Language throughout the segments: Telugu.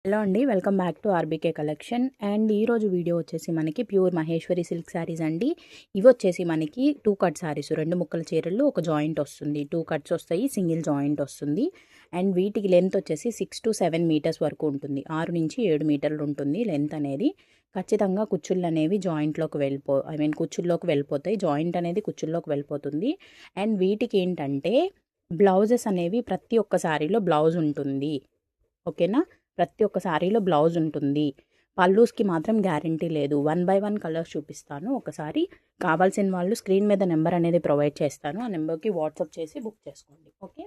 హలో అండి, welcome back to RBK collection. And ఈరోజు వీడియో వచ్చేసి మనకి ప్యూర్ మహేశ్వరి సిల్క్ శారీస్ అండి. ఇవి వచ్చేసి మనకి 2 కట్ శారీస్, 2 ముక్కల చీరలు, ఒక జాయింట్ వస్తుంది. 2 కట్స్ వస్తాయి, సింగిల్ జాయింట్ వస్తుంది. అండ్ వీటికి లెంత్ వచ్చేసి 6 to 7 మీటర్స్ వరకు ఉంటుంది. 6 నుంచి 7 మీటర్లు ఉంటుంది లెంత్ అనేది. ఖచ్చితంగా కుచ్చుళ్ళు అనేవి జాయింట్లోకి కుచ్చుల్లోకి వెళ్ళిపోతాయి. జాయింట్ అనేది కుచ్చుల్లోకి వెళ్ళిపోతుంది. అండ్ వీటికి ఏంటంటే బ్లౌజెస్ అనేవి ప్రతి ఒక్క శారీలో బ్లౌజ్ ఉంటుంది. ఓకేనా, ప్రతి ఒక్క శారీలో బ్లౌజ్ ఉంటుంది. పల్లూస్కి మాత్రం గ్యారంటీ లేదు. 1 by 1 కలర్స్ చూపిస్తాను. ఒకసారి కావాల్సిన వాళ్ళు స్క్రీన్ మీద నెంబర్ అనేది ప్రొవైడ్ చేస్తాను. ఆ నెంబర్కి వాట్సాప్ చేసి బుక్ చేసుకోండి. ఓకే,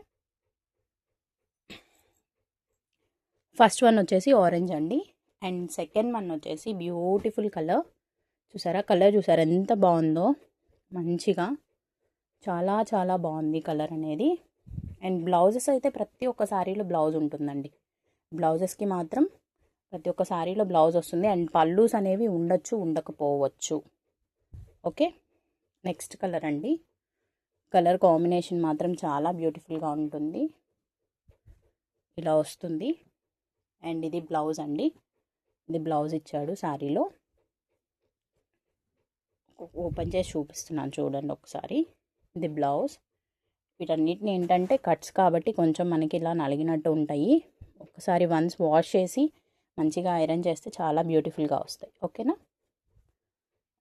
ఫస్ట్ వన్ వచ్చేసి ఆరెంజ్ అండి. అండ్ సెకండ్ వన్ వచ్చేసి బ్యూటిఫుల్ కలర్. కలర్ చూసారా ఎంత బాగుందో, మంచిగా చాలా చాలా బాగుంది కలర్ అనేది. అండ్ బ్లౌజెస్ అయితే ప్రతి ఒక్క శారీలో బ్లౌజ్ ఉంటుందండి. బ్లౌజెస్కి మాత్రం ప్రతి ఒక్క శారీలో బ్లౌజ్ వస్తుంది. అండ్ పల్లూస్ అనేవి ఉండొచ్చు, ఉండకపోవచ్చు. ఓకే, నెక్స్ట్ కలర్ అండి. కలర్ కాంబినేషన్ మాత్రం చాలా బ్యూటిఫుల్గా ఉంటుంది. ఇలా వస్తుంది. అండ్ ఇది బ్లౌజ్ అండి. ఇది బ్లౌజ్ ఇచ్చాడు శారీలో. ఓపెన్ చేసి చూపిస్తున్నాను చూడండి ఒకసారి. ఇది బ్లౌజ్. వీటన్నిటిని ఏంటంటే కట్స్ కాబట్టి కొంచెం మనకి ఇలా నలిగినట్టు ఉంటాయి. ఒకసారి వన్స్ వాష్ చేసి మంచిగా ఐరన్ చేస్తే చాలా బ్యూటిఫుల్గా వస్తాయి. ఓకేనా.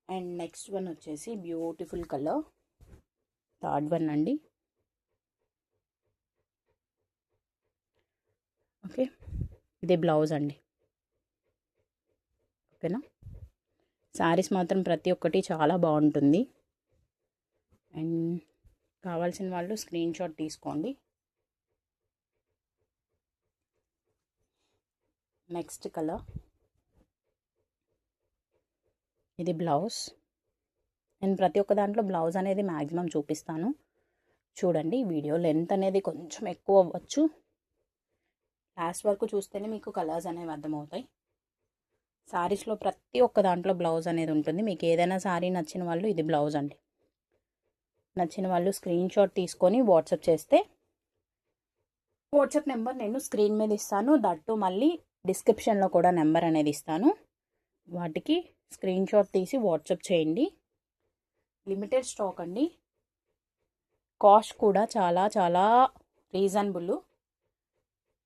అండ్ నెక్స్ట్ వన్ వచ్చేసి బ్యూటిఫుల్ కలర్, థర్డ్ వన్ అండి. ఓకే, ఇది బ్లౌజ్ అండి. ఓకేనా, శారీస్ మాత్రం ప్రతి ఒక్కటి చాలా బాగుంటుంది. అండ్ కావాల్సిన వాళ్ళు స్క్రీన్ షాట్ తీసుకోండి. నెక్స్ట్ కలర్, ఇది బ్లౌజ్. నేను ప్రతి ఒక్క దాంట్లో బ్లౌజ్ అనేది మ్యాక్సిమం చూపిస్తాను. చూడండి, వీడియో లెంత్ అనేది కొంచెం ఎక్కువ అవ్వచ్చు. లాస్ట్ వరకు చూస్తేనే మీకు కలర్స్ అనేవి అర్థమవుతాయి. శారీస్లో ప్రతి ఒక్క దాంట్లో బ్లౌజ్ అనేది ఉంటుంది. మీకు ఏదైనా శారీ నచ్చిన వాళ్ళు ఇది బ్లౌజ్ అండి. నచ్చిన వాళ్ళు స్క్రీన్ షాట్ తీసుకొని వాట్సాప్ చేస్తే వాట్సాప్ నెంబర్ నేను స్క్రీన్ మీద ఇస్తాను. దట్టు మళ్ళీ డిస్క్రిప్షన్లో కూడా నెంబర్ అనేది ఇస్తాను. వాటికి స్క్రీన్ షాట్ తీసి వాట్సాప్ చేయండి. లిమిటెడ్ స్టాక్ అండి. కాస్ట్ కూడా చాలా చాలా రీజనబుల్.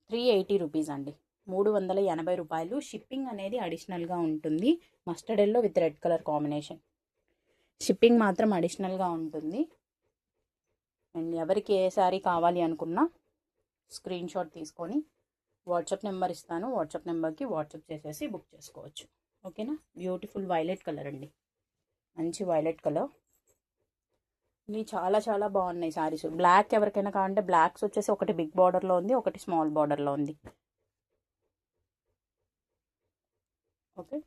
380 రూపీస్ అండి, 380 రూపాయలు. షిప్పింగ్ అనేది అడిషనల్గా ఉంటుంది. Mustard yellow with red colour combination. Shipping మాత్రం అడిషనల్గా ఉంటుంది. అండ్ ఎవరికి ఏ శారీ కావాలి అనుకున్నా స్క్రీన్ షాట్ తీసుకొని వాట్సాప్ నెంబర్ ఇస్తాను. వాట్సాప్ నెంబర్కి వాట్సాప్ చేసేసి బుక్ చేసుకోవచ్చు. ఓకేనా. బ్యూటిఫుల్ వైలెట్ కలర్ అండి, మంచి వైలెట్ కలర్. ఇవి చాలా చాలా బాగున్నాయి శారీస్. బ్లాక్ ఎవరికైనా కావాలంటే బ్లాక్స్ వచ్చేసి ఒకటి బిగ్ బార్డర్లో ఉంది, ఒకటి స్మాల్ బార్డర్లో ఉంది. ఓకే,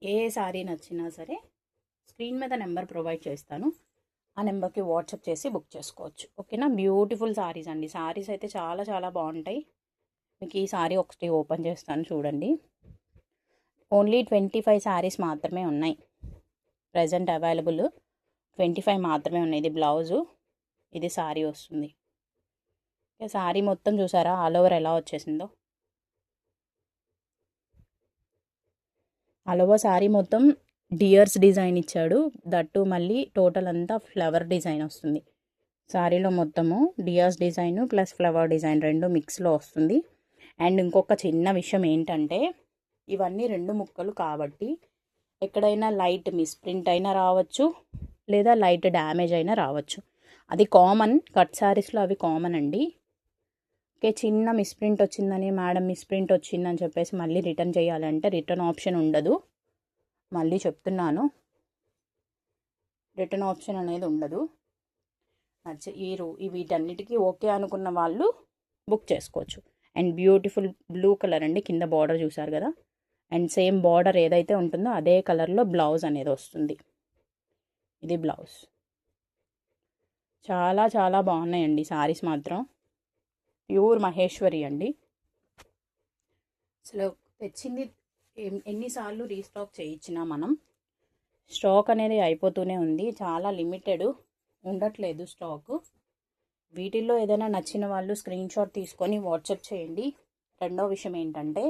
ఏ శారీ నచ్చినా సరే స్క్రీన్ మీద నెంబర్ ప్రొవైడ్ చేస్తాను. ఆ నెంబర్కి వాట్సాప్ చేసి బుక్ చేసుకోవచ్చు. ఓకేనా. బ్యూటిఫుల్ శారీస్ అండి. శారీస్ అయితే చాలా చాలా బాగుంటాయి. మీకు ఈ శారీ ఒకటి ఓపెన్ చేస్తాను చూడండి. ఓన్లీ 25 శారీస్ మాత్రమే ఉన్నాయి ప్రజెంట్ అవైలబుల్. 25 మాత్రమే ఉన్నాయి. ఇది బ్లౌజు, ఇది శారీ వస్తుంది. శారీ మొత్తం చూసారా ఆల్ ఓవర్ ఎలా వచ్చేసిందో. ఆల్ ఓవర్ శారీ మొత్తం డియర్స్ డిజైన్ ఇచ్చాడు. దట్టు మళ్ళీ టోటల్ అంతా ఫ్లవర్ డిజైన్ వస్తుంది. శారీలో మొత్తము deers design plus flower design రెండు మిక్స్లో వస్తుంది. అండ్ ఇంకొక చిన్న విషయం ఏంటంటే ఇవన్నీ 2 ముక్కలు కాబట్టి ఎక్కడైనా లైట్ మిస్ప్రింట్ అయినా రావచ్చు, లేదా లైట్ డ్యామేజ్ అయినా రావచ్చు. అది కామన్, కట్ శారీస్లో అవి కామన్ అండి. ఓకే, చిన్న మిస్ప్రింట్ వచ్చిందని మేడం మిస్ప్రింట్ వచ్చిందని చెప్పేసి మళ్ళీ రిటర్న్ చేయాలంటే రిటర్న్ ఆప్షన్ ఉండదు. మళ్ళీ చెప్తున్నాను, రిటర్న్ ఆప్షన్ అనేది ఉండదు. వీటన్నిటికీ ఓకే అనుకున్న వాళ్ళు బుక్ చేసుకోవచ్చు. అండ్ బ్యూటిఫుల్ బ్లూ కలర్ అండి. కింద బార్డర్ చూసారు కదా. అండ్ సేమ్ బార్డర్ ఏదైతే ఉంటుందో అదే కలర్లో బ్లౌజ్ అనేది వస్తుంది. ఇది బ్లౌజ్. చాలా చాలా బాగున్నాయండి శారీస్ మాత్రం. ప్యూర్ మహేశ్వరి అండి. అసలు తెచ్చింది ఎన్నిసార్లు రీస్టాక్ చేయించినా మనం స్టాక్ అనేది అయిపోతూనే ఉంది. చాలా లిమిటెడ్, ఉండట్లేదు స్టాకు. వీటిల్లో ఏదైనా నచ్చిన వాళ్ళు స్క్రీన్ షాట్ తీసుకొని వాట్సాప్ చేయండి. రెండో విషయం ఏంటంటే,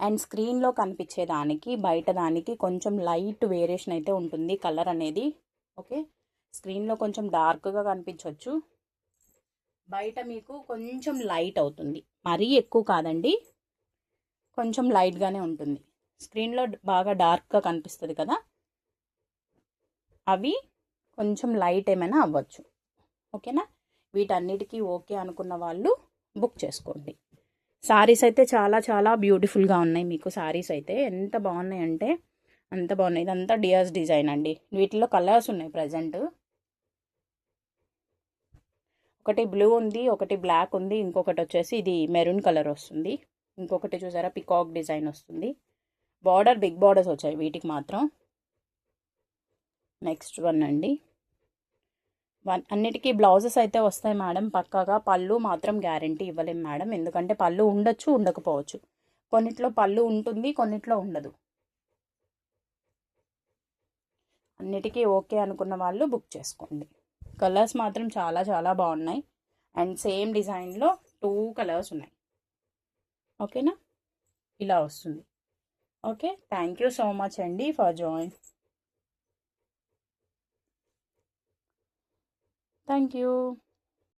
అండ్ స్క్రీన్లో కనిపించే దానికి బయట దానికి కొంచెం లైట్ వేరియేషన్ అయితే ఉంటుంది కలర్ అనేది. ఓకే, స్క్రీన్లో కొంచెం డార్క్గా కనిపించవచ్చు, బయట మీకు కొంచెం లైట్ అవుతుంది. మరీ ఎక్కువ కాదండి, కొంచెం లైట్గానే ఉంటుంది. స్క్రీన్లో బాగా డార్క్గా కనిపిస్తుంది కదా, అవి కొంచెం లైట్ ఏమైనా అవ్వచ్చు. ఓకేనా, వీటన్నిటికీ ఓకే అనుకున్న వాళ్ళు బుక్ చేసుకోండి. శారీస్ అయితే చాలా చాలా బ్యూటిఫుల్గా ఉన్నాయి. మీకు శారీస్ అయితే ఎంత బాగున్నాయి అంటే అంత బాగున్నాయి. ఇదంతా డియాస్ డిజైన్ అండి. వీటిలో కలర్స్ ఉన్నాయి ప్రజెంట్. ఒకటి బ్లూ ఉంది, ఒకటి బ్లాక్ ఉంది, ఇంకొకటి వచ్చేసి ఇది మెరూన్ కలర్ వస్తుంది, ఇంకొకటి చూసారా పికాక్ డిజైన్ వస్తుంది. బార్డర్ బిగ్ బార్డర్స్ వచ్చాయి వీటికి మాత్రం. నెక్స్ట్ వన్ అండి, అన్నిటికీ బ్లౌజెస్ అయితే వస్తాయి మేడం పక్కాగా. పళ్ళు మాత్రం గ్యారంటీ ఇవ్వలేం మేడం, ఎందుకంటే పళ్ళు ఉండొచ్చు ఉండకపోవచ్చు. కొన్నిట్లో పళ్ళు ఉంటుంది, కొన్నిట్లో ఉండదు. అన్నిటికీ ఓకే అనుకున్న వాళ్ళు బుక్ చేసుకోండి. కలర్స్ మాత్రం చాలా చాలా బాగున్నాయి. అండ్ సేమ్ డిజైన్లో 2 కలర్స్ ఉన్నాయి. ఓకేనా, ఇలా వస్తుంది. Okay, thank you so much అండి ఫర్ జాయిన్. Thank you.